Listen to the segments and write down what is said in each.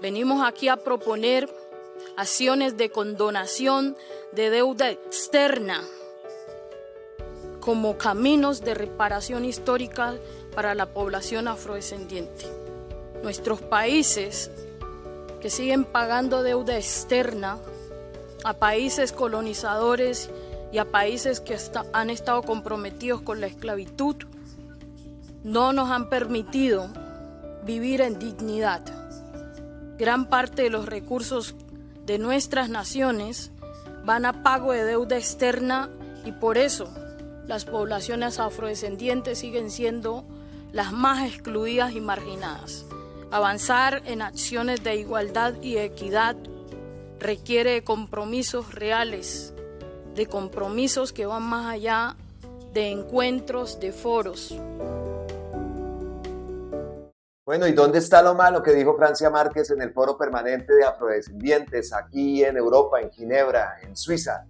Venimos aquí a proponer acciones de condonación de deuda externa como caminos de reparación histórica para la población afrodescendiente. Nuestros países que siguen pagando deuda externa a países colonizadores y a países que han estado comprometidos con la esclavitud, no nos han permitido vivir en dignidad. Gran parte de los recursos de nuestras naciones van a pago de deuda externa y por eso las poblaciones afrodescendientes siguen siendo las más excluidas y marginadas. Avanzar en acciones de igualdad y equidad requiere de compromisos reales, de compromisos que van más allá de encuentros, de foros. Bueno, ¿y dónde está lo malo que dijo Francia Márquez en el Foro Permanente de Afrodescendientes aquí en Europa, en Ginebra, en Suiza?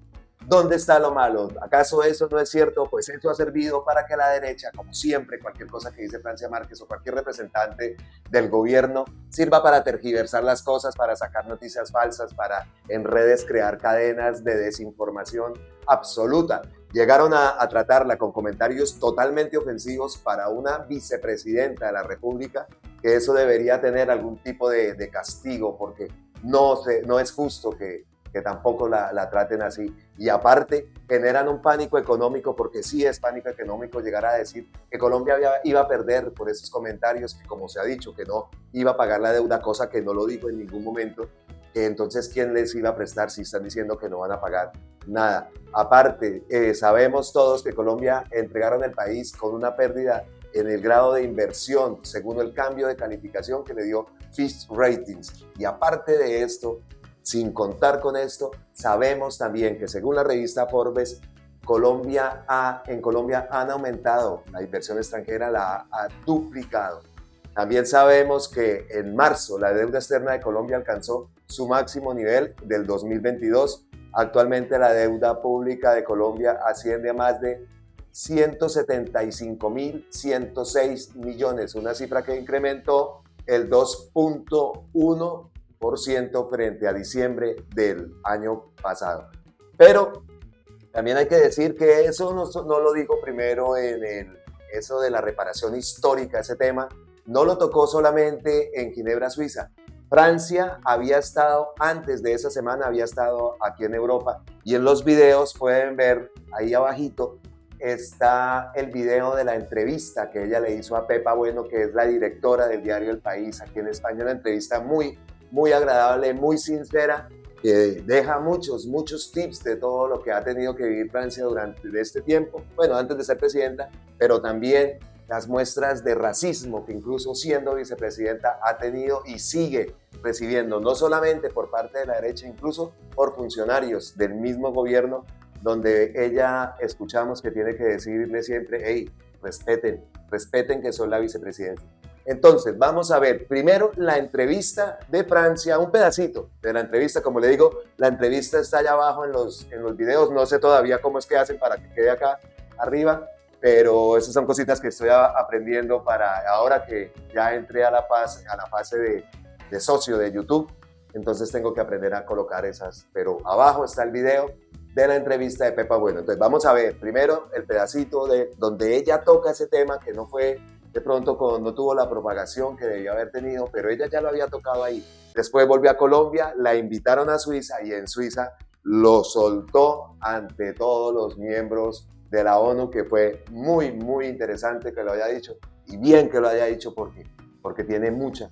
¿Dónde está lo malo? ¿Acaso eso no es cierto? Pues eso ha servido para que la derecha, como siempre, cualquier cosa que dice Francia Márquez o cualquier representante del gobierno, sirva para tergiversar las cosas, para sacar noticias falsas, para en redes crear cadenas de desinformación absoluta. Llegaron a tratarla con comentarios totalmente ofensivos para una vicepresidenta de la República, que eso debería tener algún tipo de castigo, porque no es justo que tampoco la traten así. Y aparte, generan un pánico económico, porque sí es pánico económico llegar a decir que Colombia iba a perder por esos comentarios, que como se ha dicho, que no iba a pagar la deuda, cosa que no lo dijo en ningún momento, que entonces ¿quién les iba a prestar si están diciendo que no van a pagar nada? Aparte, sabemos todos que Colombia entregaron el país con una pérdida en el grado de inversión, según el cambio de calificación que le dio Fitch Ratings. Y aparte de esto, sin contar con esto, sabemos también que según la revista Forbes, en Colombia han aumentado la inversión extranjera, la ha duplicado. También sabemos que en marzo la deuda externa de Colombia alcanzó su máximo nivel del 2022. Actualmente la deuda pública de Colombia asciende a más de 175.106 millones, una cifra que incrementó el 2.1% frente a diciembre del año pasado. Pero también hay que decir que eso no lo dijo primero eso de la reparación histórica, ese tema, no lo tocó solamente en Ginebra, Suiza. Francia había estado, antes de esa semana, había estado aquí en Europa, y en los videos pueden ver, ahí abajito, está el video de la entrevista que ella le hizo a Pepa Bueno, que es la directora del diario El País aquí en España, una entrevista muy agradable, muy sincera, que deja muchos tips de todo lo que ha tenido que vivir Francia durante este tiempo, bueno, antes de ser presidenta, pero también las muestras de racismo que incluso siendo vicepresidenta ha tenido y sigue recibiendo, no solamente por parte de la derecha, incluso por funcionarios del mismo gobierno, donde ella escuchamos que tiene que decirle siempre, hey, respeten que soy la vicepresidenta. Entonces, vamos a ver primero la entrevista de Francia, un pedacito de la entrevista. Como le digo, la entrevista está allá abajo en los videos. No sé todavía cómo es que hacen para que quede acá arriba, pero esas son cositas que estoy aprendiendo para ahora que ya entré a la fase de socio de YouTube. Entonces tengo que aprender a colocar esas. Pero abajo está el video de la entrevista de Pepa Bueno. Entonces vamos a ver primero el pedacito de donde ella toca ese tema que no fue... De pronto no tuvo la propagación que debía haber tenido, pero ella ya lo había tocado ahí. Después volvió a Colombia, la invitaron a Suiza y en Suiza lo soltó ante todos los miembros de la ONU, que fue muy interesante que lo haya dicho, y bien que lo haya dicho porque tiene mucha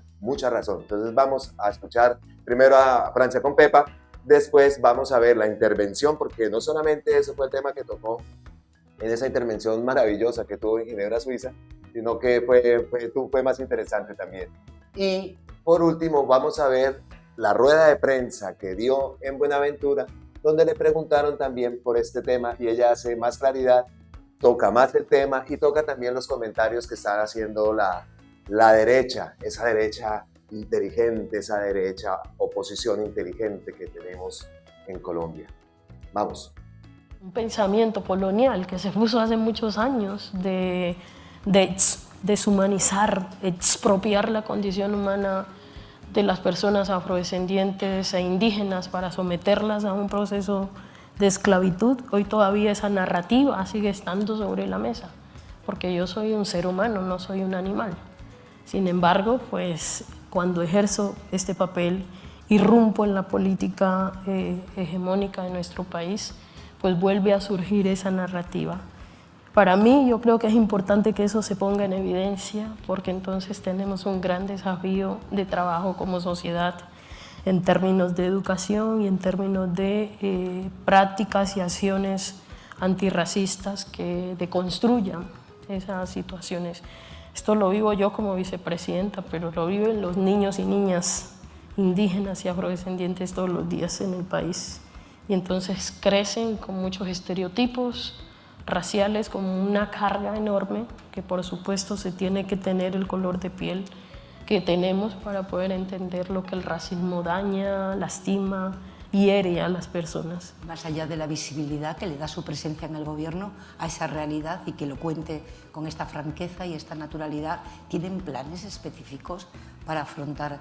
razón. Entonces vamos a escuchar primero a Francia con Pepa, después vamos a ver la intervención, porque no solamente eso fue el tema que tocó en esa intervención maravillosa que tuvo en Ginebra, Suiza, sino que fue más interesante también. Y por último vamos a ver la rueda de prensa que dio en Buenaventura, donde le preguntaron también por este tema y ella hace más claridad, toca más el tema y toca también los comentarios que está haciendo la derecha, esa derecha inteligente, esa derecha oposición inteligente que tenemos en Colombia. Vamos. Un pensamiento colonial que se puso hace muchos años de deshumanizar, expropiar la condición humana de las personas afrodescendientes e indígenas para someterlas a un proceso de esclavitud, hoy todavía esa narrativa sigue estando sobre la mesa, porque yo soy un ser humano, no soy un animal. Sin embargo, pues cuando ejerzo este papel, irrumpo en la política hegemónica de nuestro país, pues vuelve a surgir esa narrativa. Para mí, yo creo que es importante que eso se ponga en evidencia, porque entonces tenemos un gran desafío de trabajo como sociedad en términos de educación y en términos de prácticas y acciones antirracistas que deconstruyan esas situaciones. Esto lo vivo yo como vicepresidenta, pero lo viven los niños y niñas indígenas y afrodescendientes todos los días en el país. Y entonces crecen con muchos estereotipos raciales, con una carga enorme que por supuesto se tiene que tener el color de piel que tenemos para poder entender lo que el racismo daña, lastima, hiere a las personas. Más allá de la visibilidad que le da su presencia en el gobierno a esa realidad y que lo cuente con esta franqueza y esta naturalidad, ¿tienen planes específicos para afrontar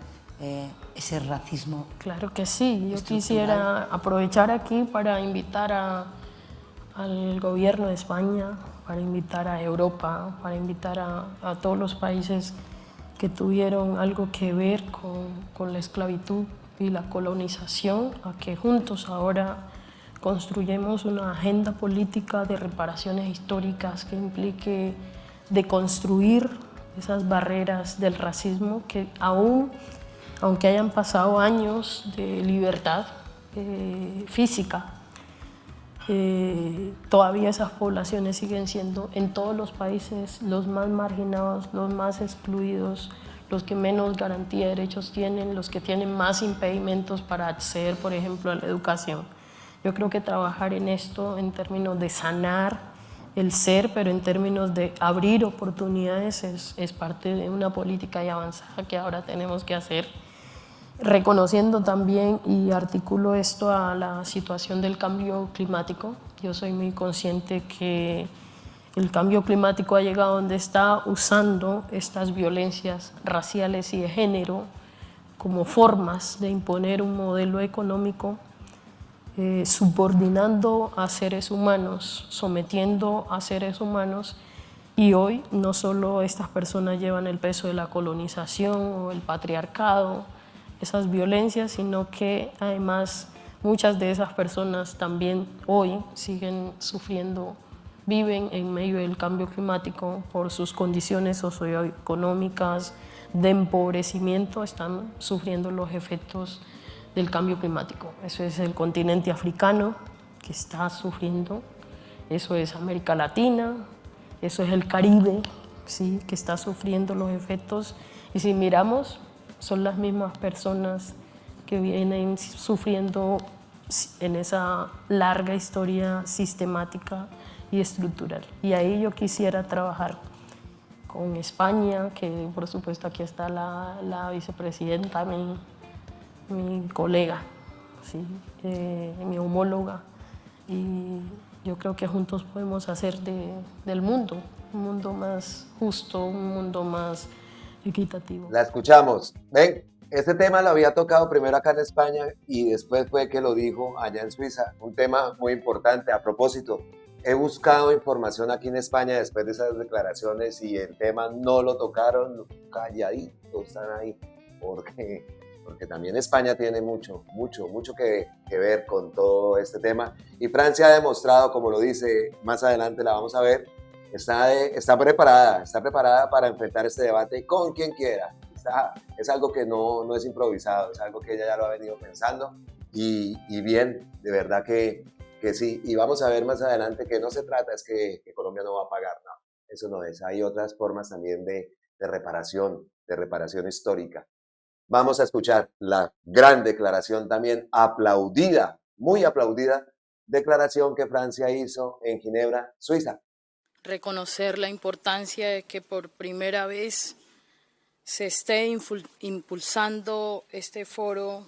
ese racismo? Claro que sí. Yo quisiera aprovechar aquí para invitar al gobierno de España, para invitar a Europa, para invitar a todos los países que tuvieron algo que ver con la esclavitud y la colonización, a que juntos ahora construyamos una agenda política de reparaciones históricas que implique deconstruir esas barreras del racismo que aunque hayan pasado años de libertad física, todavía esas poblaciones siguen siendo en todos los países los más marginados, los más excluidos, los que menos garantía de derechos tienen, los que tienen más impedimentos para acceder, por ejemplo, a la educación. Yo creo que trabajar en esto en términos de sanar el ser, pero en términos de abrir oportunidades es parte de una política ya avanzada que ahora tenemos que hacer, reconociendo también, y articulo esto a la situación del cambio climático. Yo soy muy consciente que el cambio climático ha llegado donde está, usando estas violencias raciales y de género como formas de imponer un modelo económico, subordinando a seres humanos, sometiendo a seres humanos. Y hoy no solo estas personas llevan el peso de la colonización o el patriarcado, esas violencias, sino que además muchas de esas personas también hoy siguen sufriendo, viven en medio del cambio climático por sus condiciones socioeconómicas de empobrecimiento, están sufriendo los efectos del cambio climático. Eso es el continente africano que está sufriendo, eso es América Latina, eso es el Caribe, ¿sí?, que está sufriendo los efectos. Y si miramos, son las mismas personas que vienen sufriendo en esa larga historia sistemática y estructural. Y ahí yo quisiera trabajar con España, que por supuesto aquí está la vicepresidenta, mi colega, ¿sí?, mi homóloga, y yo creo que juntos podemos hacer del mundo un mundo más justo, un mundo más equitativo. La escuchamos. Ven, este tema lo había tocado primero acá en España y después fue que lo dijo allá en Suiza. Un tema muy importante. A propósito, he buscado información aquí en España después de esas declaraciones y el tema no lo tocaron, calladitos están ahí, porque también España tiene mucho que ver con todo este tema. Y Francia ha demostrado, como lo dice, más adelante la vamos a ver, está preparada para enfrentar este debate con quien quiera. Es algo que no es improvisado, es algo que ella ya lo ha venido pensando y bien, de verdad que sí. Y vamos a ver más adelante que no se trata es que Colombia no va a pagar, no, eso no es. Hay otras formas también de reparación histórica. Vamos a escuchar la gran declaración también aplaudida, muy aplaudida, declaración que Francia hizo en Ginebra, Suiza. Reconocer la importancia de que por primera vez se esté impulsando este foro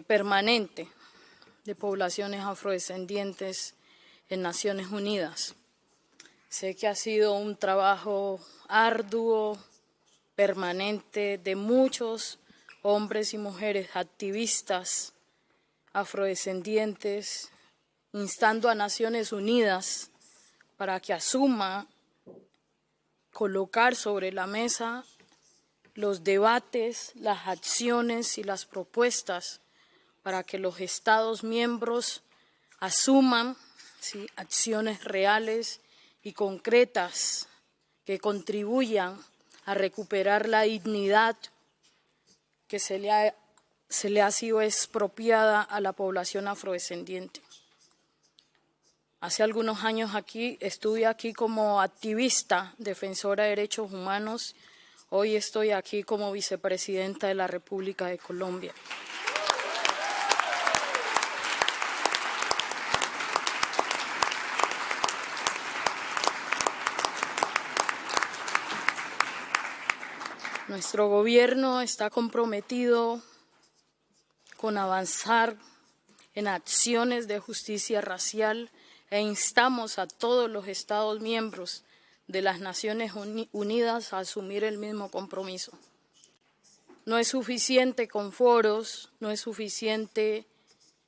permanente de poblaciones afrodescendientes en Naciones Unidas. Sé que ha sido un trabajo arduo, permanente de muchos hombres y mujeres activistas afrodescendientes, instando a Naciones Unidas para que asuma colocar sobre la mesa los debates, las acciones y las propuestas para que los Estados miembros asuman acciones reales y concretas que contribuyan a recuperar la dignidad que se le ha sido expropiada a la población afrodescendiente. Hace algunos años estuve aquí como activista, defensora de derechos humanos. Hoy estoy aquí como vicepresidenta de la República de Colombia. Nuestro gobierno está comprometido con avanzar en acciones de justicia racial e instamos a todos los Estados miembros de las Naciones Unidas a asumir el mismo compromiso. No es suficiente con foros, no es suficiente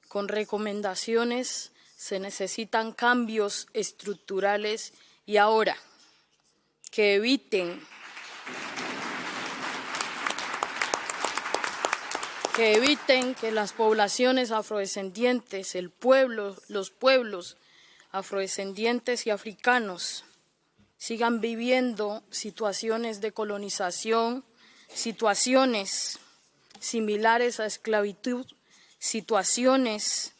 con recomendaciones, se necesitan cambios estructurales y ahora que eviten que las poblaciones afrodescendientes, los pueblos afrodescendientes y africanos sigan viviendo situaciones de colonización, situaciones similares a esclavitud, situaciones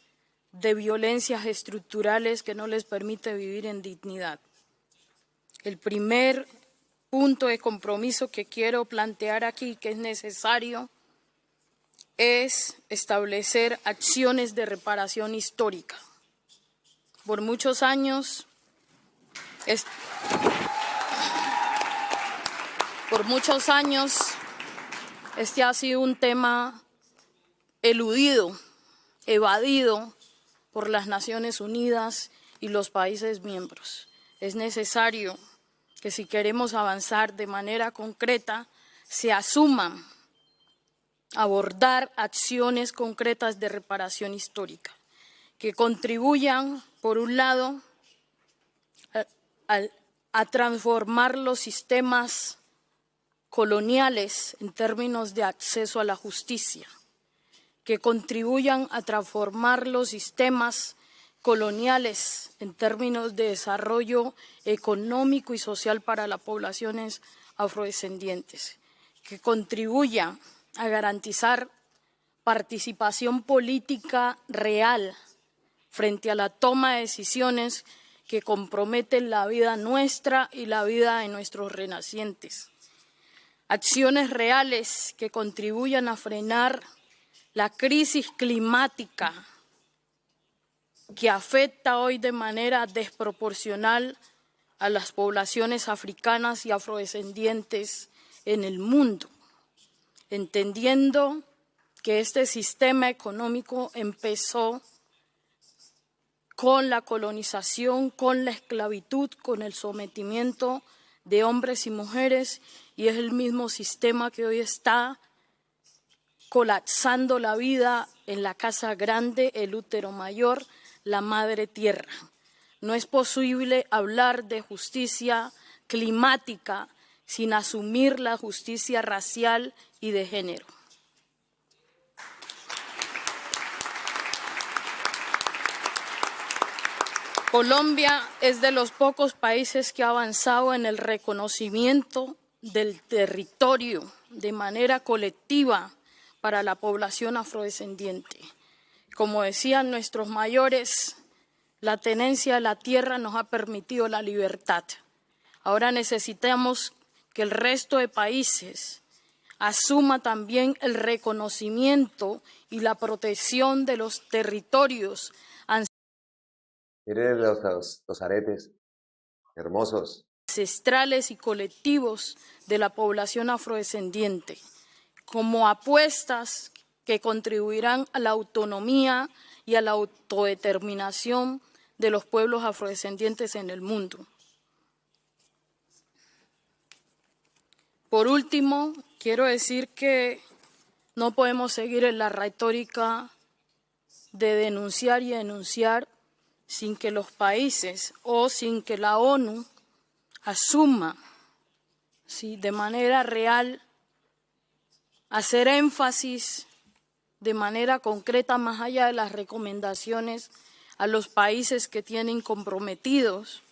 de violencias estructurales que no les permite vivir en dignidad. El primer punto de compromiso que quiero plantear aquí, que es necesario, es establecer acciones de reparación histórica. Por muchos años, este ha sido un tema eludido, evadido por las Naciones Unidas y los países miembros. Es necesario que si queremos avanzar de manera concreta, se asuman abordar acciones concretas de reparación histórica que contribuyan, por un lado, a transformar los sistemas coloniales en términos de acceso a la justicia, que contribuyan a transformar los sistemas coloniales en términos de desarrollo económico y social para las poblaciones afrodescendientes, que contribuyan a garantizar participación política real frente a la toma de decisiones que comprometen la vida nuestra y la vida de nuestros renacientes. Acciones reales que contribuyan a frenar la crisis climática que afecta hoy de manera desproporcional a las poblaciones africanas y afrodescendientes en el mundo, entendiendo que este sistema económico empezó con la colonización, con la esclavitud, con el sometimiento de hombres y mujeres, y es el mismo sistema que hoy está colapsando la vida en la casa grande, el útero mayor, la madre tierra. No es posible hablar de justicia climática sin asumir la justicia racial y de género. Colombia es de los pocos países que ha avanzado en el reconocimiento del territorio de manera colectiva para la población afrodescendiente. Como decían nuestros mayores, la tenencia de la tierra nos ha permitido la libertad. Ahora necesitamos que el resto de países asuma también el reconocimiento y la protección de los territorios. Miren los aretes, hermosos. Ancestrales y colectivos de la población afrodescendiente, como apuestas que contribuirán a la autonomía y a la autodeterminación de los pueblos afrodescendientes en el mundo. Por último, quiero decir que no podemos seguir en la retórica de denunciar y denunciar sin que los países o sin que la ONU asuma, ¿sí?, de manera real, hacer énfasis de manera concreta, más allá de las recomendaciones a los países que tienen comprometidos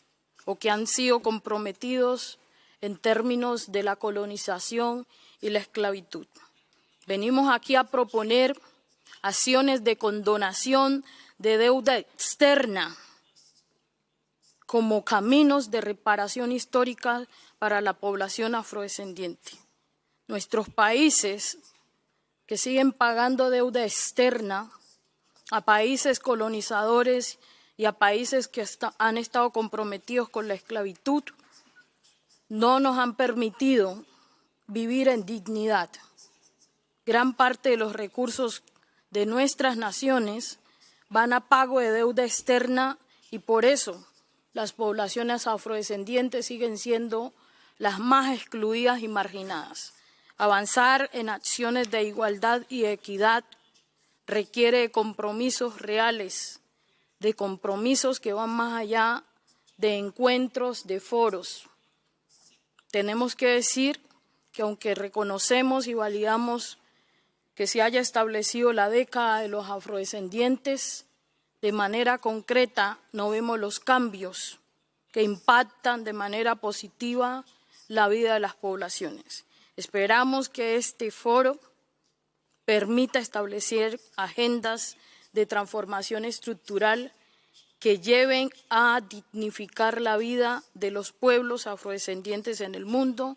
o que han sido comprometidos en términos de la colonización y la esclavitud. Venimos aquí a proponer acciones de condonación de deuda externa como caminos de reparación histórica para la población afrodescendiente. Nuestros países que siguen pagando deuda externa a países colonizadores y a países que han estado comprometidos con la esclavitud, no nos han permitido vivir en dignidad. Gran parte de los recursos de nuestras naciones van a pago de deuda externa y por eso las poblaciones afrodescendientes siguen siendo las más excluidas y marginadas. Avanzar en acciones de igualdad y equidad requiere de compromisos reales, de compromisos que van más allá de encuentros, de foros. Tenemos que decir que aunque reconocemos y validamos que se haya establecido la década de los afrodescendientes, de manera concreta no vemos los cambios que impactan de manera positiva la vida de las poblaciones. Esperamos que este foro permita establecer agendas de transformación estructural que lleven a dignificar la vida de los pueblos afrodescendientes en el mundo,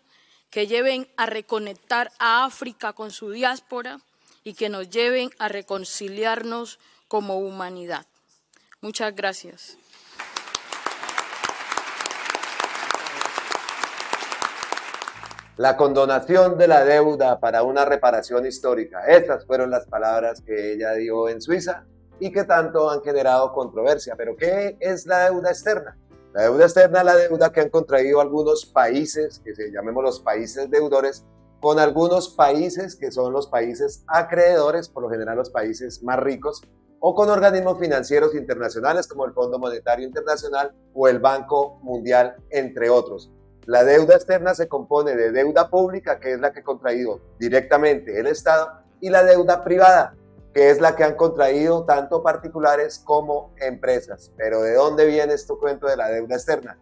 que lleven a reconectar a África con su diáspora y que nos lleven a reconciliarnos como humanidad. Muchas gracias. La condonación de la deuda para una reparación histórica. Estas fueron las palabras que ella dio en Suiza y que tanto han generado controversia. ¿Pero qué es la deuda externa? La deuda externa es la deuda que han contraído algunos países, que se llamemos los países deudores, con algunos países que son los países acreedores, por lo general los países más ricos, o con organismos financieros internacionales como el Fondo Monetario Internacional o el Banco Mundial, entre otros. La deuda externa se compone de deuda pública, que es la que ha contraído directamente el Estado, y la deuda privada, que es la que han contraído tanto particulares como empresas. Pero ¿de dónde viene este cuento de la deuda externa?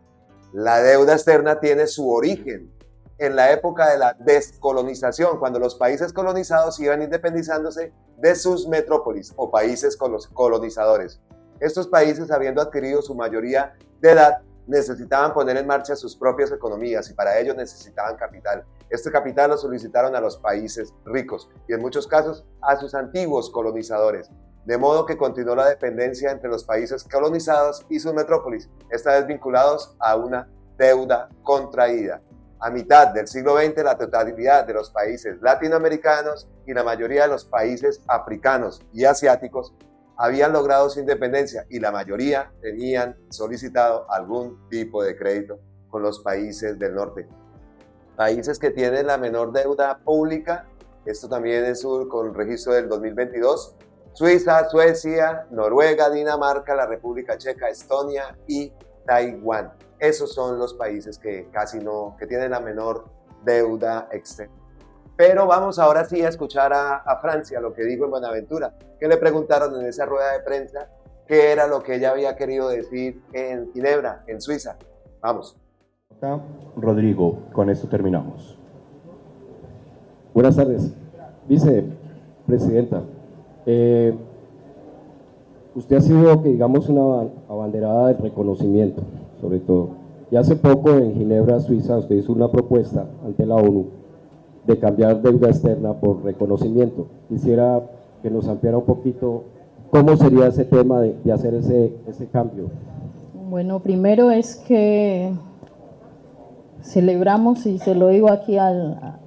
La deuda externa tiene su origen en la época de la descolonización, cuando los países colonizados iban independizándose de sus metrópolis o países colonizadores. Estos países, habiendo adquirido su mayoría de edad, necesitaban poner en marcha sus propias economías y para ello necesitaban capital. Este capital lo solicitaron a los países ricos y en muchos casos a sus antiguos colonizadores, de modo que continuó la dependencia entre los países colonizados y sus metrópolis, esta vez vinculados a una deuda contraída. A mitad del siglo XX, la totalidad de los países latinoamericanos y la mayoría de los países africanos y asiáticos habían logrado su independencia y la mayoría tenían solicitado algún tipo de crédito con los países del norte. Países que tienen la menor deuda pública, esto también es con registro del 2022, Suiza, Suecia, Noruega, Dinamarca, la República Checa, Estonia y Taiwán. Esos son los países que que tienen la menor deuda externa. Pero vamos ahora sí a escuchar a Francia, lo que dijo en Buenaventura, que le preguntaron en esa rueda de prensa qué era lo que ella había querido decir en Ginebra, en Suiza. Vamos. Rodrigo, con esto terminamos. Buenas tardes, vicepresidenta. Usted ha sido, digamos, una abanderada del reconocimiento, sobre todo. Y hace poco en Ginebra, Suiza, usted hizo una propuesta ante la ONU de cambiar deuda externa por reconocimiento. Quisiera que nos ampliara un poquito cómo sería ese tema de hacer ese cambio. Bueno, primero es que celebramos, y se lo digo aquí al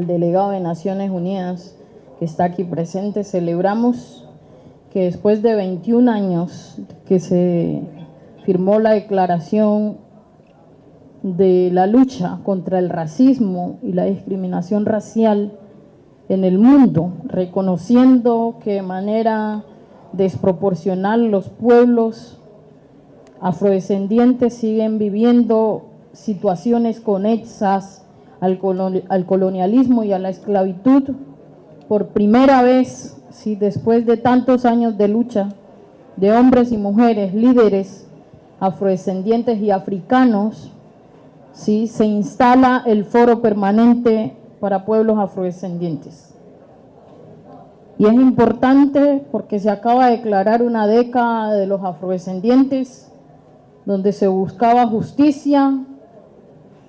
delegado de Naciones Unidas que está aquí presente, celebramos que después de 21 años que se firmó la Declaración de la lucha contra el racismo y la discriminación racial en el mundo, reconociendo que de manera desproporcional los pueblos afrodescendientes siguen viviendo situaciones conexas al colonialismo y a la esclavitud. Por primera vez, sí, después de tantos años de lucha de hombres y mujeres, líderes afrodescendientes y africanos, sí, se instala el Foro Permanente para Pueblos Afrodescendientes. Y es importante porque se acaba de declarar una década de los afrodescendientes, donde se buscaba justicia,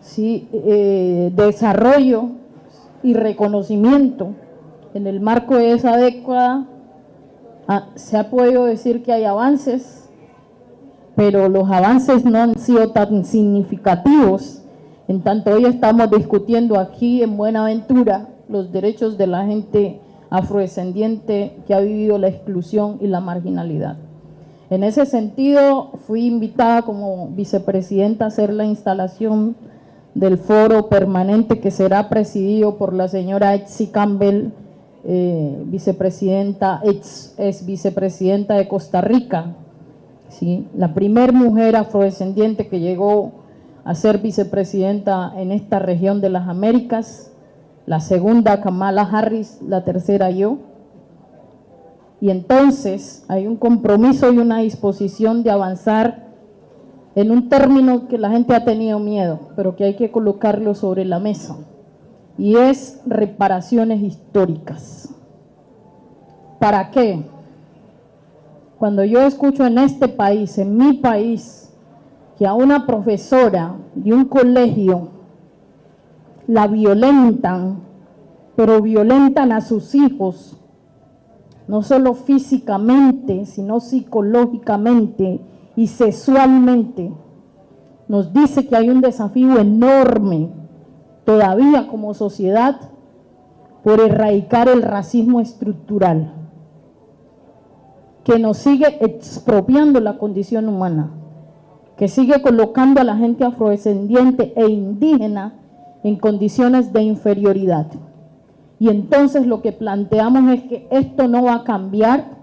sí, desarrollo y reconocimiento. En el marco de esa década se ha podido decir que hay avances, pero los avances no han sido tan significativos, en tanto hoy estamos discutiendo aquí en Buenaventura los derechos de la gente afrodescendiente que ha vivido la exclusión y la marginalidad. En ese sentido, fui invitada como vicepresidenta a hacer la instalación del foro permanente que será presidido por la señora Etsi Campbell, vicepresidenta, ex vicepresidenta de Costa Rica, ¿sí? La primer mujer afrodescendiente que llegó a ser vicepresidenta en esta región de las Américas, la segunda Kamala Harris, la tercera yo. Y entonces hay un compromiso y una disposición de avanzar en un término que la gente ha tenido miedo, pero que hay que colocarlo sobre la mesa, y es reparaciones históricas. ¿Para qué? Cuando yo escucho en este país, en mi país, que a una profesora de un colegio la violentan, pero violentan a sus hijos, no solo físicamente, sino psicológicamente y sexualmente, nos dice que hay un desafío enorme todavía como sociedad por erradicar el racismo estructural que nos sigue expropiando la condición humana, que sigue colocando a la gente afrodescendiente e indígena en condiciones de inferioridad. Y entonces lo que planteamos es que esto no va a cambiar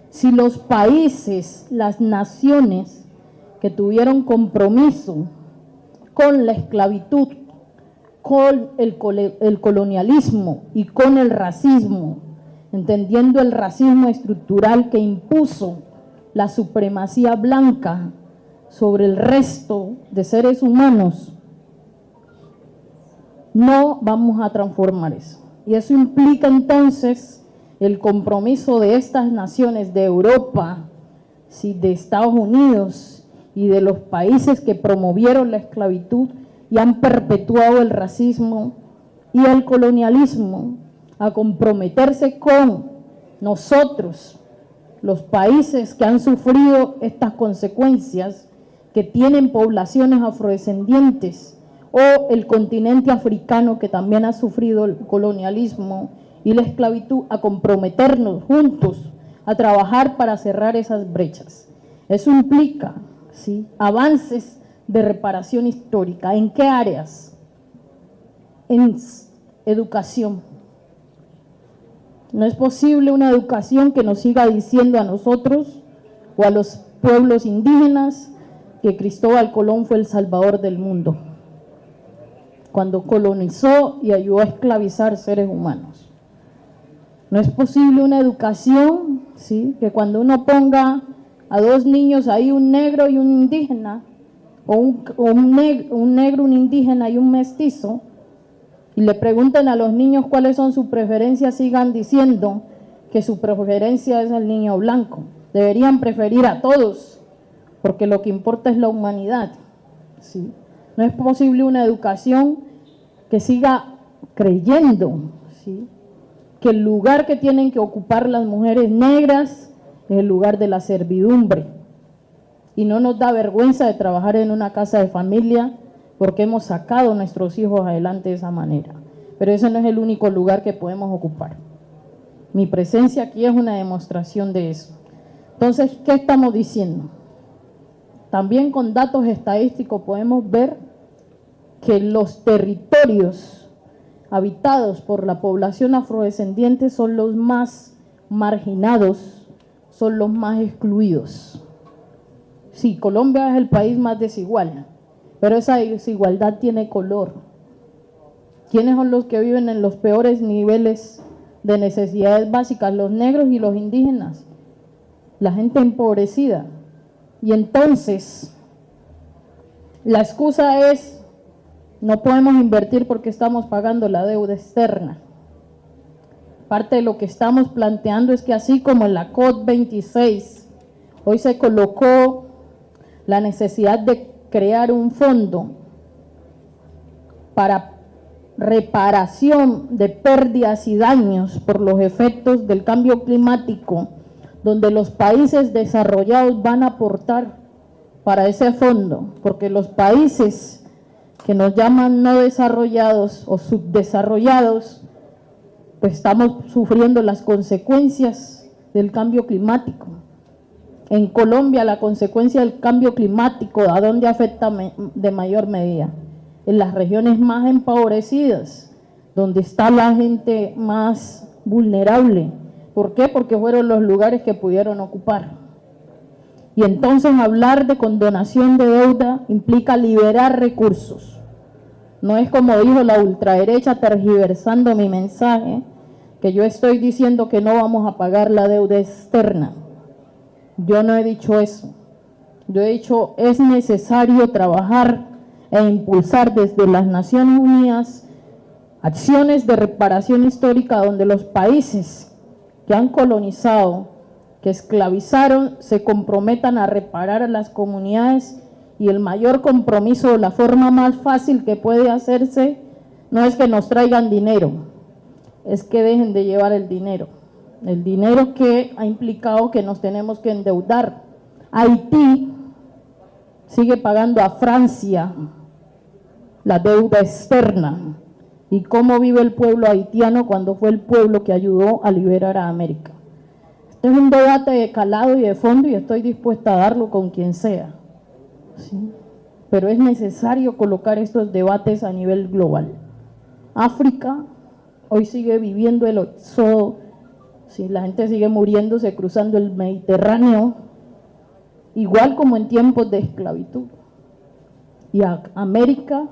si los países, las naciones que tuvieron compromiso con la esclavitud, con el colonialismo y con el racismo, entendiendo el racismo estructural que impuso la supremacía blanca sobre el resto de seres humanos, no vamos a transformar eso. Y eso implica entonces el compromiso de estas naciones de Europa, ¿sí?, de Estados Unidos y de los países que promovieron la esclavitud y han perpetuado el racismo y el colonialismo, a comprometerse con nosotros, los países que han sufrido estas consecuencias, que tienen poblaciones afrodescendientes, o el continente africano que también ha sufrido el colonialismo y la esclavitud, a comprometernos juntos a trabajar para cerrar esas brechas. Eso implica, ¿sí?, avances de reparación histórica. ¿En qué áreas? En educación. No es posible una educación que nos siga diciendo a nosotros o a los pueblos indígenas que Cristóbal Colón fue el salvador del mundo, cuando colonizó y ayudó a esclavizar seres humanos. No es posible una educación, ¿sí?, que cuando uno ponga a dos niños ahí, un negro y un indígena, o un negro, un indígena y un mestizo, y le pregunten a los niños cuáles son sus preferencias, sigan diciendo que su preferencia es el niño blanco. Deberían preferir a todos, porque lo que importa es la humanidad, ¿sí? No es posible una educación que siga creyendo, ¿sí?, que el lugar que tienen que ocupar las mujeres negras es el lugar de la servidumbre. Y no nos da vergüenza de trabajar en una casa de familia porque hemos sacado a nuestros hijos adelante de esa manera. Pero ese no es el único lugar que podemos ocupar. Mi presencia aquí es una demostración de eso. Entonces, ¿qué estamos diciendo? También con datos estadísticos podemos ver que los territorios habitados por la población afrodescendiente son los más marginados, son los más excluidos. Sí, Colombia es el país más desigual, pero esa desigualdad tiene color. ¿Quiénes son los que viven en los peores niveles de necesidades básicas? Los negros y los indígenas, la gente empobrecida. Y entonces, la excusa es, no podemos invertir porque estamos pagando la deuda externa. Parte de lo que estamos planteando es que así como en la COP26, hoy se colocó la necesidad de crear un fondo para reparación de pérdidas y daños por los efectos del cambio climático, donde los países desarrollados van a aportar para ese fondo, porque los países que nos llaman no desarrollados o subdesarrollados, pues estamos sufriendo las consecuencias del cambio climático. En Colombia la consecuencia del cambio climático, ¿a dónde afecta de mayor medida? En las regiones más empobrecidas, donde está la gente más vulnerable. ¿Por qué? Porque fueron los lugares que pudieron ocupar. Y entonces hablar de condonación de deuda implica liberar recursos. No es como dijo la ultraderecha tergiversando mi mensaje, que yo estoy diciendo que no vamos a pagar la deuda externa. Yo no he dicho eso. Yo he dicho es necesario trabajar e impulsar desde las Naciones Unidas acciones de reparación histórica donde los países que han colonizado, que esclavizaron, se comprometan a reparar a las comunidades, y el mayor compromiso, la forma más fácil que puede hacerse, no es que nos traigan dinero, es que dejen de llevar el dinero que ha implicado que nos tenemos que endeudar. Haití sigue pagando a Francia la deuda externa. ¿Y cómo vive el pueblo haitiano cuando fue el pueblo que ayudó a liberar a América? Este es un debate de calado y de fondo, y estoy dispuesta a darlo con quien sea, ¿sí? Pero es necesario colocar estos debates a nivel global. África hoy sigue viviendo el éxodo, ¿sí? La gente sigue muriéndose cruzando el Mediterráneo, igual como en tiempos de esclavitud. Y América,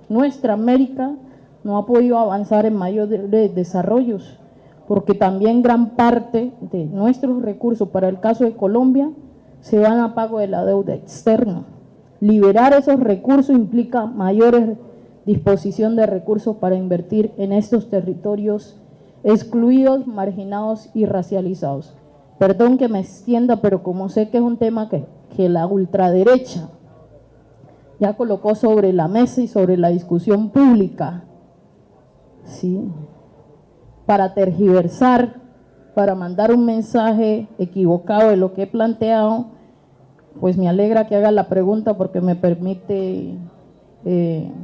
nuestra América, no ha podido avanzar en mayores desarrollos, porque también gran parte de nuestros recursos, para el caso de Colombia, se van a pago de la deuda externa. Liberar esos recursos implica mayor disposición de recursos para invertir en estos territorios excluidos, marginados y racializados. Perdón que me extienda, pero como sé que es un tema que la ultraderecha ya colocó sobre la mesa y sobre la discusión pública, ¿sí? Para tergiversar, para mandar un mensaje equivocado de lo que he planteado, pues me alegra que haga la pregunta porque me permite,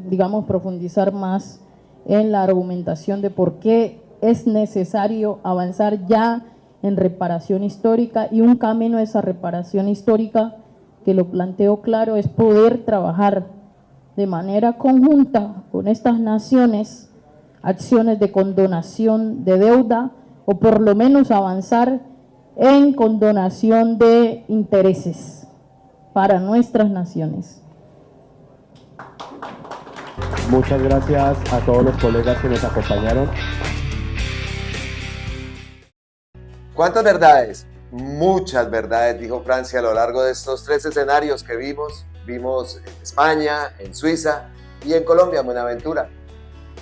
digamos, profundizar más en la argumentación de por qué es necesario avanzar ya en reparación histórica, y un camino a esa reparación histórica, que lo planteo claro, es poder trabajar de manera conjunta con estas naciones acciones de condonación de deuda, o por lo menos avanzar en condonación de intereses para nuestras naciones. Muchas gracias a todos los colegas que nos acompañaron. ¿Cuántas verdades? Muchas verdades, dijo Francia, a lo largo de estos 3 escenarios que vimos. Vimos en España, en Suiza y en Colombia, en Buenaventura.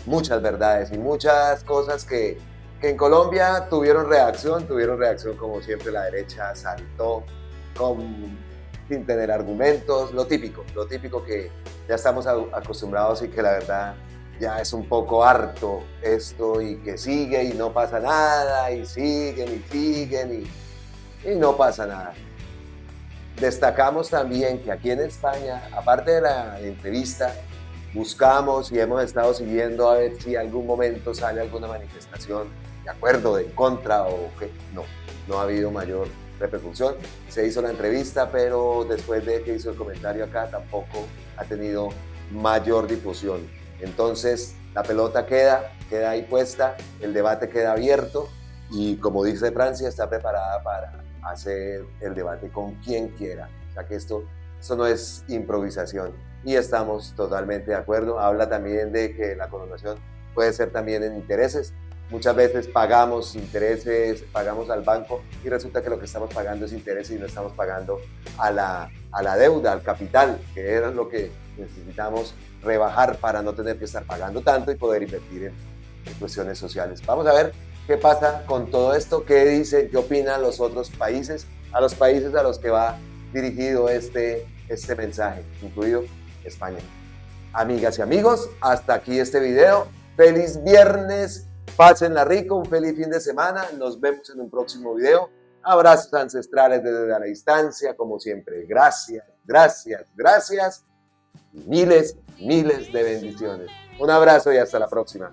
Muchas verdades y muchas cosas que en Colombia tuvieron reacción como siempre. La derecha saltó sin tener argumentos, lo típico que ya estamos acostumbrados y que la verdad ya es un poco harto esto, y que sigue y no pasa nada, y siguen y no pasa nada. Destacamos también que aquí en España, aparte de la entrevista, buscamos y hemos estado siguiendo a ver si algún momento sale alguna manifestación de acuerdo, de en contra, o que no ha habido mayor repercusión. Se hizo la entrevista, pero después de que hizo el comentario acá tampoco ha tenido mayor difusión. Entonces la pelota queda ahí puesta, el debate queda abierto y como dice Francia, está preparada para hacer el debate con quien quiera. O sea que esto no es improvisación y estamos totalmente de acuerdo. Habla también de que la coronación puede ser también en intereses. Muchas veces pagamos intereses, pagamos al banco y resulta que lo que estamos pagando es interés y no estamos pagando a la deuda, al capital, que era lo que necesitamos rebajar para no tener que estar pagando tanto y poder invertir en cuestiones sociales. Vamos a ver qué pasa con todo esto, qué dicen, qué opinan los otros países, a los países a los que va dirigido este mensaje, incluido España. Amigas y amigos, hasta aquí este video. Feliz viernes, pásenla rico, un feliz fin de semana. Nos vemos en un próximo video. Abrazos ancestrales desde la distancia, como siempre. Gracias, gracias, gracias. Y miles de bendiciones. Un abrazo y hasta la próxima.